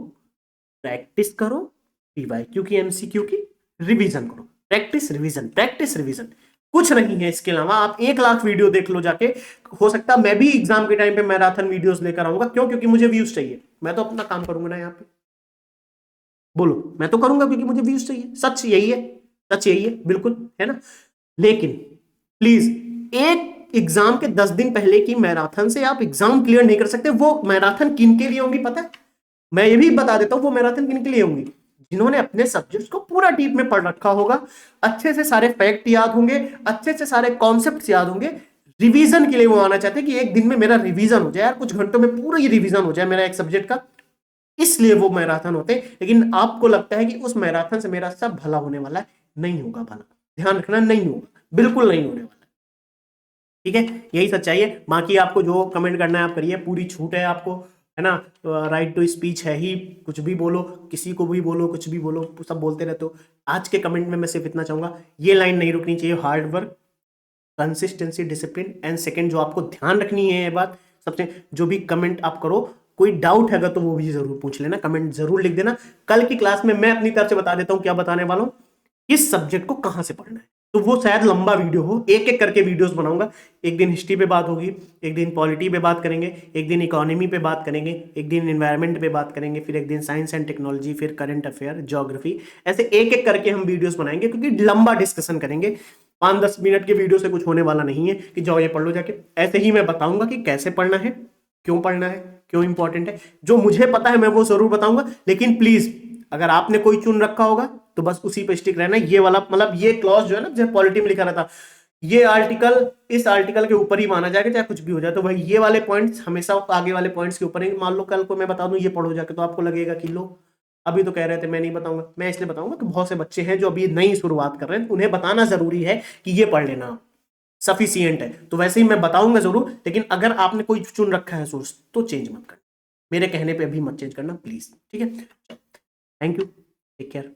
प्रैक्टिस करो, पीवाईक्यू की, एमसीक्यू की, रिवीजन करो, प्रैक्टिस रिवीजन, प्रैक्टिस रिवीजन, कुछ नहीं है इसके अलावा। आप 1 लाख वीडियो देख लो जाके, हो सकता है मैं भी एग्जाम के टाइम पे मैराथन वीडियोस लेकर आऊंगा। क्यों? क्योंकि मुझे व्यूज चाहिए, मैं तो अपना काम करूंगा ना यहाँ पे, बोलो, मैं तो करूंगा क्योंकि मुझे व्यूज चाहिए। सच यही है, सच यही है, बिल्कुल, है ना। लेकिन प्लीज, एक एग्जाम के 10 दिन पहले की मैराथन से आप एग्जाम क्लियर नहीं कर सकते। वो मैराथन किन के लिए होंगी पता है? मैं ये भी बता देता हूं, वो मैराथन किन के लिए होंगी? जिन्होंने अपने सब्जेक्ट्स को पूरा डीप में पढ़ रखा होगा, अच्छे से सारे फैक्ट याद होंगे, अच्छे से सारे कॉन्सेप्ट्स याद होंगे। रिवीजन के लिए वो आना चाहते हैं कि एक दिन में मेरा रिवीजन हो जाए यार, कुछ घंटों में पूरा ही रिवीजन हो जाए मेरा एक सब्जेक्ट का, इसलिए वो मैराथन होते हैं। लेकिन आपको लगता है कि उस मैराथन से मेरा सब भला होने वाला है, नहीं होगा भला, ध्यान रखना, नहीं होगा, बिल्कुल नहीं होने वाला। ठीक है, यही सच्चाई है। बाकी आपको जो कमेंट करना है आप करिए, पूरी छूट है आपको, है ना। राइट टू स्पीच है ही, कुछ भी बोलो, किसी को भी बोलो, कुछ भी बोलो, सब बोलते रहते हो। आज के कमेंट में मैं सिर्फ इतना चाहूंगा, ये लाइन नहीं रुकनी चाहिए, hard work, consistency, discipline and second जो आपको ध्यान रखनी है ये बात सबसे, जो भी कमेंट आप करो, कोई डाउट है तो वो भी जरूर पूछ लेना, कमेंट जरूर लिख देना। कल की क्लास में मैं अपनी तरफ से बता देता हूं क्या बताने वाला हूं, इस सब्जेक्ट को कहां से पढ़ना है। तो वो शायद लंबा वीडियो हो, एक एक करके वीडियोस बनाऊंगा। एक दिन हिस्ट्री पे बात होगी, एक दिन पॉलिटी पे बात करेंगे, एक दिन इकोनॉमी पे बात करेंगे, एक दिन एनवायरनमेंट पे बात करेंगे, फिर एक दिन साइंस एंड टेक्नोलॉजी, फिर करंट अफेयर, ज्योग्राफी। ऐसे एक एक करके हम वीडियोस बनाएंगे, क्योंकि लंबा डिस्कशन करेंगे। 5-10 मिनट के वीडियो से कुछ होने वाला नहीं है कि जाओ ये पढ़ लो जाके। ऐसे ही मैं बताऊंगा कि कैसे पढ़ना है, क्यों पढ़ना है, क्यों इंपॉर्टेंट है। जो मुझे पता है मैं वो जरूर बताऊंगा, लेकिन प्लीज अगर आपने कोई चुन रखा होगा तो बस उसी पे स्टिक रहना। ये वाला मतलब ये क्लॉज जो है ना, जैसे पॉलिटी में लिखा रहता, ये आर्टिकल इस आर्टिकल के ऊपर ही माना जाएगा चाहे कुछ भी हो जाए, तो भाई ये वाले पॉइंट्स हमेशा आगे वाले पॉइंट्स के ऊपर ही। मान लो कल को मैं बता दूं ये पढ़ो जाके, तो आपको लगेगा कि लो अभी तो कह रहे थे मैं नहीं बताऊंगा। मैं इसलिए बताऊंगा कि बहुत से बच्चे हैं जो अभी नई शुरुआत कर रहे हैं, उन्हें बताना जरूरी है कि ये पढ़ लेना सफिशियंट है। तो वैसे ही मैं बताऊंगा जरूर, लेकिन अगर आपने कोई चुन रखा है सोर्स तो चेंज मत करना, मेरे कहने पे अभी मत चेंज करना प्लीज, ठीक है। Thank you, take care.